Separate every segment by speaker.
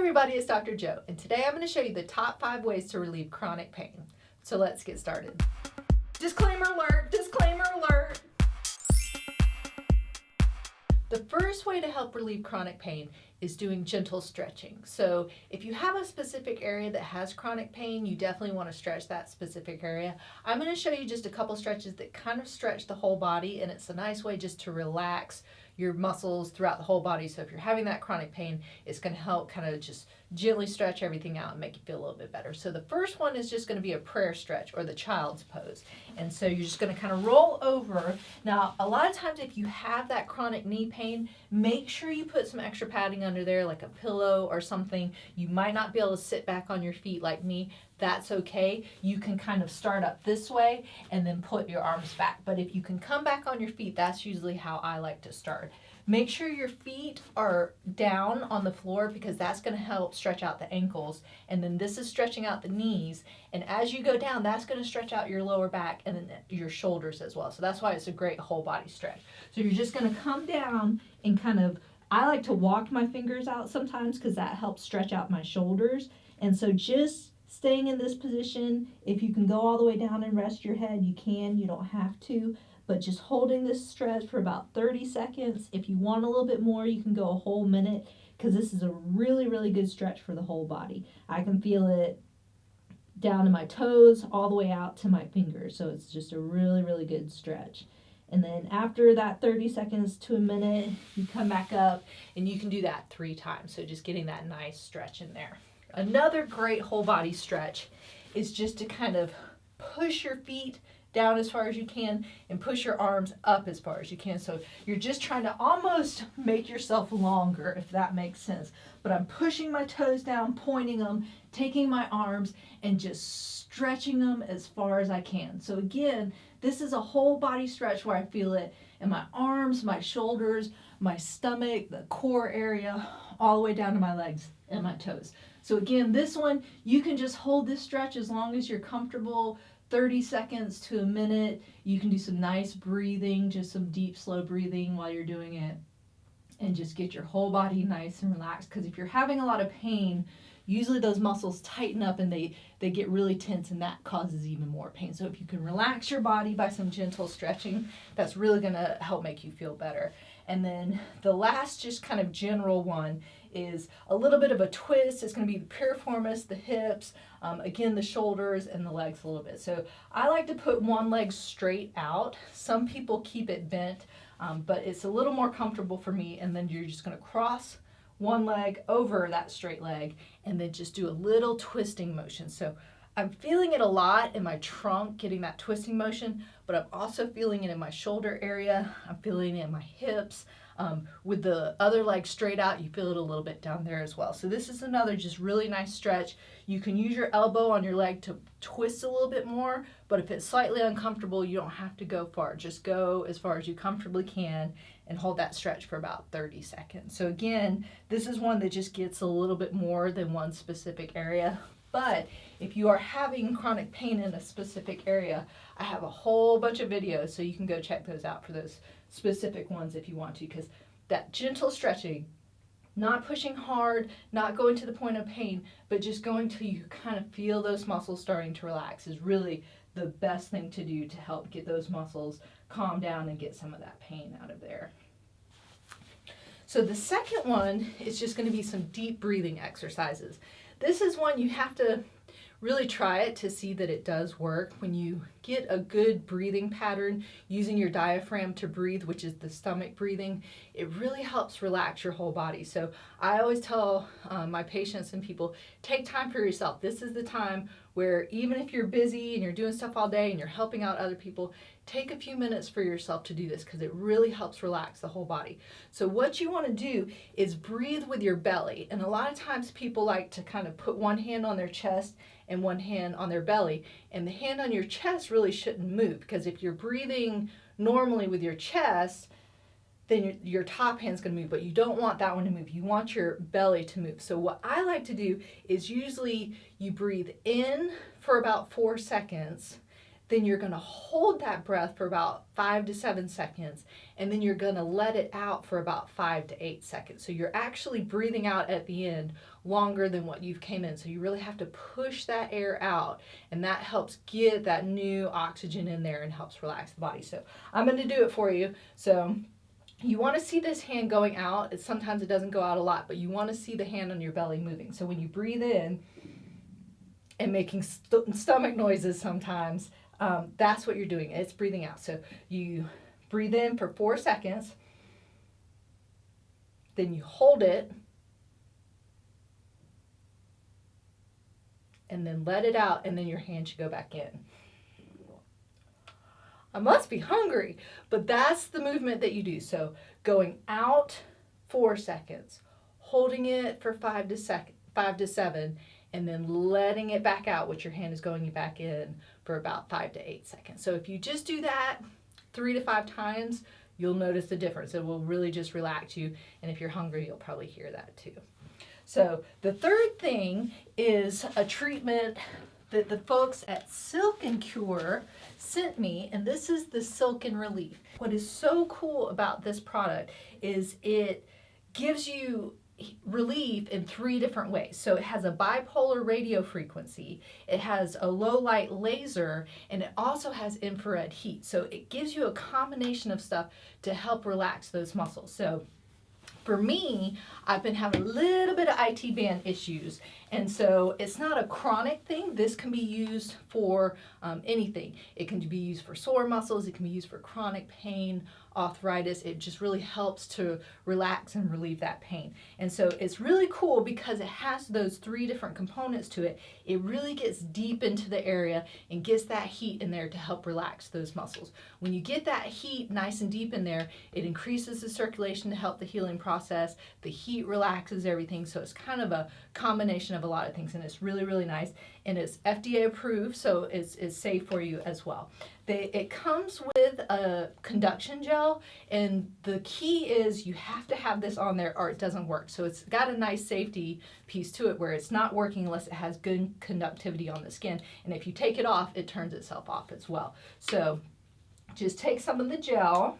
Speaker 1: everybody, it's Dr. Joe, and today I'm going to show you the top 5 ways to relieve chronic pain. So let's get started. Disclaimer alert, disclaimer alert. The first way to help relieve chronic pain is doing gentle stretching. So if you have a specific area that has chronic pain, you definitely want to stretch that specific area. I'm going to show you just a couple stretches that kind of stretch the whole body, and it's a nice way just to relax your muscles throughout the whole body. So if you're having that chronic pain, it's going to help kind of just gently stretch everything out and make you feel a little bit better. So the first one is just going to be a prayer stretch, or the child's pose. And so you're just going to kind of roll over. Now, a lot of times if you have that chronic knee pain, make sure you put some extra padding under there, like a pillow or something. You might not be able to sit back on your feet like me. That's okay. You can kind of start up this way and then put your arms back. But if you can come back on your feet, that's usually how I like to start. Make sure your feet are down on the floor, because that's going to help stretch out the ankles. And then this is stretching out the knees. And as you go down, that's going to stretch out your lower back and then your shoulders as well. So that's why it's a great whole body stretch. So you're just going to come down and kind of, I like to walk my fingers out sometimes because that helps stretch out my shoulders. And so just staying in this position, if you can go all the way down and rest your head, you can. You don't have to. But just holding this stretch for about 30 seconds. If you want a little bit more, you can go a whole minute, because this is a really, really good stretch for the whole body. I can feel it down to my toes all the way out to my fingers. So it's just a really, really good stretch. And then after that 30 seconds to a minute, you come back up, and you can do that 3 times. So just getting that nice stretch in there. Another great whole body stretch is just to kind of push your feet down as far as you can and push your arms up as far as you can. So you're just trying to almost make yourself longer, if that makes sense. But I'm pushing my toes down, pointing them, taking my arms, and just stretching them as far as I can. So again, this is a whole body stretch where I feel it in my arms, my shoulders, my stomach, the core area, all the way down to my legs and my toes. So again, this one, you can just hold this stretch as long as you're comfortable. 30 seconds to a minute. You can do some nice breathing, just some deep, slow breathing while you're doing it, and just get your whole body nice and relaxed. Because if you're having a lot of pain, usually those muscles tighten up and they get really tense, and that causes even more pain. So if you can relax your body by some gentle stretching, that's really going to help make you feel better. And then the last just kind of general one is a little bit of a twist. It's going to be the piriformis, the hips, again the shoulders, and the legs a little bit. So I like to put one leg straight out. Some people keep it bent, but it's a little more comfortable for me. And then you're just going to cross one leg over that straight leg and then just do a little twisting motion. So I'm feeling it a lot in my trunk, getting that twisting motion, but I'm also feeling it in my shoulder area. I'm feeling it in my hips. With the other leg straight out, you feel it a little bit down there as well. So this is another just really nice stretch. You can use your elbow on your leg to twist a little bit more, but if it's slightly uncomfortable, you don't have to go far. Just go as far as you comfortably can and hold that stretch for about 30 seconds. So again, this is one that just gets a little bit more than one specific area. But if you are having chronic pain in a specific area, I have a whole bunch of videos, so you can go check those out for those specific ones if you want to, because that gentle stretching, not pushing hard, not going to the point of pain, but just going till you kind of feel those muscles starting to relax, is really the best thing to do to help get those muscles calm down and get some of that pain out of there. So the second one is just going to be some deep breathing exercises. This is one you have to really try it to see that it does work. When you get a good breathing pattern using your diaphragm to breathe, which is the stomach breathing, it really helps relax your whole body. So I always tell my patients and people, take time for yourself. This is the time where even if you're busy and you're doing stuff all day and you're helping out other people, take a few minutes for yourself to do this, because it really helps relax the whole body. So what you want to do is breathe with your belly. And a lot of times people like to kind of put one hand on their chest and one hand on their belly, and the hand on your chest really shouldn't move, because if you're breathing normally with your chest, then your top hand's going to move, but you don't want that one to move. You want your belly to move. So what I like to do is usually you breathe in for about 4 seconds, then you're going to hold that breath for about 5 to 7 seconds, and then you're going to let it out for about 5 to 8 seconds. So you're actually breathing out at the end longer than what you've came in. So you really have to push that air out, and that helps get that new oxygen in there and helps relax the body. So I'm going to do it for you. So you want to see this hand going out. Sometimes it doesn't go out a lot, but you want to see the hand on your belly moving. So when you breathe in and making stomach noises sometimes, that's what you're doing. It's breathing out. So you breathe in for 4 seconds, then you hold it, and then let it out, and then your hand should go back in. I must be hungry, but that's the movement that you do. So going out 4 seconds, holding it for 5 to 7, and then letting it back out, which your hand is going back in for about 5 to 8 seconds. So if you just do that 3 to 5 times, you'll notice the difference. It will really just relax you. And if you're hungry, you'll probably hear that too. So the third thing is a treatment that the folks at Silk and Cure sent me, and this is the Silk and Relief. What is so cool about this product is it gives you relief in 3 different ways. So it has a bipolar radio frequency, it has a low light laser, and it also has infrared heat. So it gives you a combination of stuff to help relax those muscles. So for me, I've been having a little bit of IT band issues, and so it's not a chronic thing. This can be used for anything. It can be used for sore muscles, it can be used for chronic pain, arthritis. It just really helps to relax and relieve that pain. And so it's really cool because it has those 3 different components to it. It really gets deep into the area and gets that heat in there to help relax those muscles. When you get that heat nice and deep in there, it increases the circulation to help the healing process. The heat relaxes everything. So it's kind of a combination of a lot of things, and it's really, really nice. And it's FDA approved, so it's safe for you as well. It comes with a conduction gel, and the key is you have to have this on there or it doesn't work. So it's got a nice safety piece to it where it's not working unless it has good conductivity on the skin. And if you take it off, it turns itself off as well. So just take some of the gel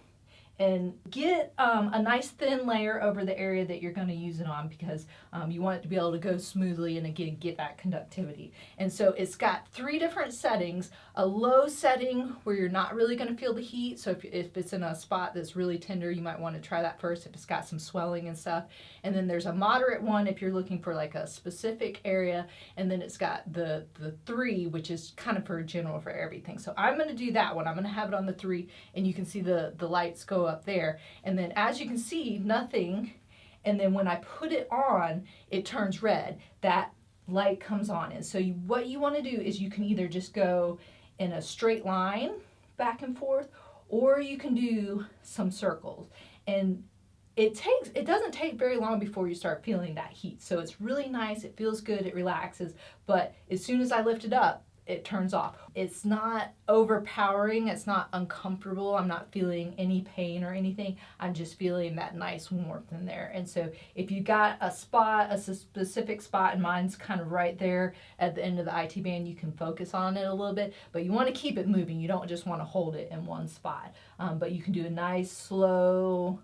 Speaker 1: and get a nice thin layer over the area that you're going to use it on, because you want it to be able to go smoothly and again get that conductivity. And so it's got 3 different settings. A low setting where you're not really going to feel the heat. So if it's in a spot that's really tender, you might want to try that first if it's got some swelling and stuff. And then there's a moderate one if you're looking for like a specific area. And then it's got the 3, which is kind of for general for everything. So I'm going to do that one. I'm going to have it on the 3, and you can see the lights go up there. And then as you can see, nothing. And then when I put it on, it turns red. That light comes on. And so what you want to do is you can either just go in a straight line back and forth, or you can do some circles. And it doesn't take very long before you start feeling that heat. So it's really nice. It feels good. It relaxes. But as soon as I lift it up, it turns off. It's not overpowering. It's not uncomfortable. I'm not feeling any pain or anything. I'm just feeling that nice warmth in there. And so if you got a spot, a specific spot, and mine's kind of right there at the end of the IT band, you can focus on it a little bit, but you want to keep it moving. You don't just want to hold it in one spot. But you can do a nice slow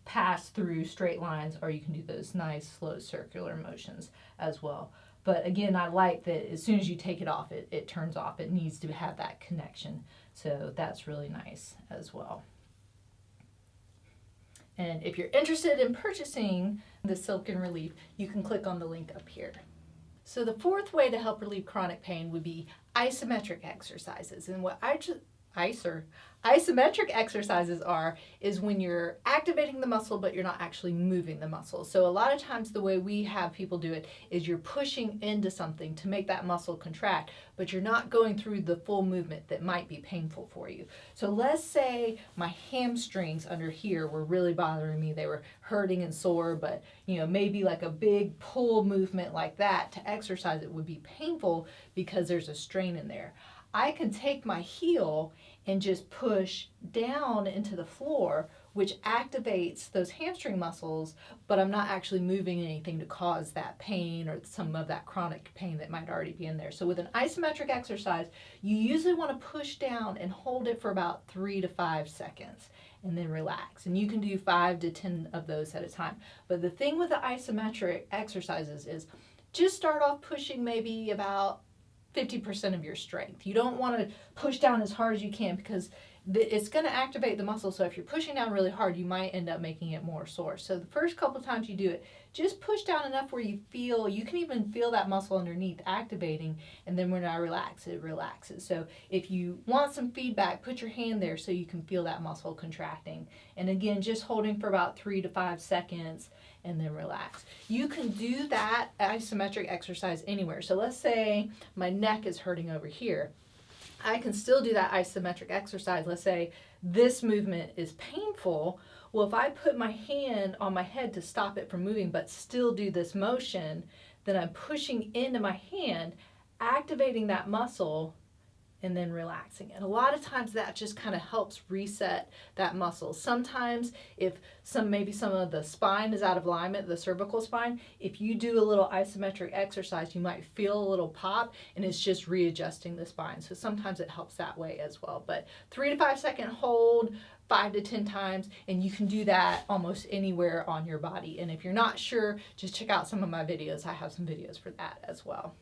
Speaker 1: pass through straight lines, or you can do those nice slow circular motions as well. But again, I like that as soon as you take it off, it turns off. It needs to have that connection. So that's really nice as well. And if you're interested in purchasing the Silk and Relief, you can click on the link up here. So the 4th way to help relieve chronic pain would be isometric exercises. And what isometric exercises is when you're activating the muscle but you're not actually moving the muscle. So a lot of times the way we have people do it is you're pushing into something to make that muscle contract, but you're not going through the full movement that might be painful for you. So let's say my hamstrings under here were really bothering me. They were hurting and sore, but maybe like a big pull movement like that to exercise it would be painful because there's a strain in there. I can take my heel and just push down into the floor which activates those hamstring muscles, but I'm not actually moving anything to cause that pain or some of that chronic pain that might already be in there. So with an isometric exercise, you usually want to push down and hold it for about 3 to 5 seconds and then relax. And you can do 5 to 10 of those at a time. But the thing with the isometric exercises is just start off pushing maybe about 50% of your strength. You don't want to push down as hard as you can because it's going to activate the muscle. So if you're pushing down really hard, you might end up making it more sore. So the first couple times you do it, just push down enough where you can even feel that muscle underneath activating, and then when I relax, it relaxes. So if you want some feedback, put your hand there so you can feel that muscle contracting. And again, just holding for about 3 to 5 seconds and then relax. You can do that isometric exercise anywhere. So let's say my neck is hurting over here. I can still do that isometric exercise. Let's say this movement is painful. Well, if I put my hand on my head to stop it from moving, but still do this motion, then I'm pushing into my hand, activating that muscle, and then relaxing. And a lot of times that just kind of helps reset that muscle. Sometimes if maybe some of the spine is out of alignment, the cervical spine, if you do a little isometric exercise, you might feel a little pop, and it's just readjusting the spine. So sometimes it helps that way as well. But 3 to 5 second hold, 5 to 10 times, and you can do that almost anywhere on your body. And if you're not sure, just check out some of my videos. I have some videos for that as well.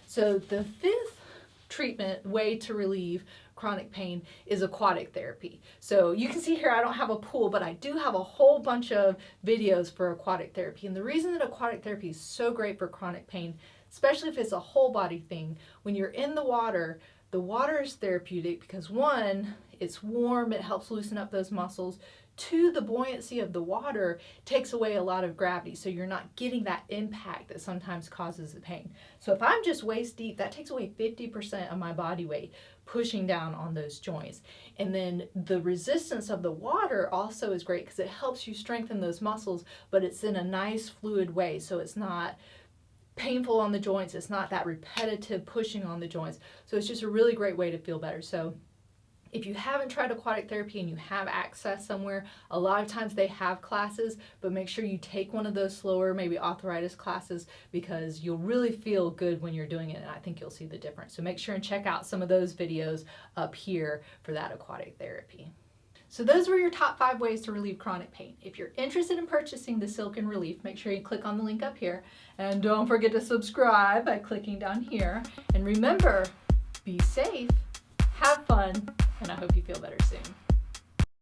Speaker 1: So the fifth treatment way to relieve chronic pain is aquatic therapy. So you can see here I don't have a pool, but I do have a whole bunch of videos for aquatic therapy. And the reason that aquatic therapy is so great for chronic pain, especially if it's a whole body thing, when you're in the water is therapeutic because one, it's warm, it helps loosen up those muscles. 2, the buoyancy of the water takes away a lot of gravity, so you're not getting that impact that sometimes causes the pain. So if I'm just waist deep, that takes away 50% of my body weight pushing down on those joints. And then the resistance of the water also is great because it helps you strengthen those muscles, but it's in a nice fluid way, so it's not painful on the joints, it's not that repetitive pushing on the joints. So it's just a really great way to feel better. So if you haven't tried aquatic therapy and you have access somewhere, a lot of times they have classes, but make sure you take one of those slower, maybe arthritis classes, because you'll really feel good when you're doing it, and I think you'll see the difference. So make sure and check out some of those videos up here for that aquatic therapy. So those were your top 5 ways to relieve chronic pain. If you're interested in purchasing the Silken Relief, make sure you click on the link up here, and don't forget to subscribe by clicking down here. And remember, be safe, have fun, and I hope you feel better soon.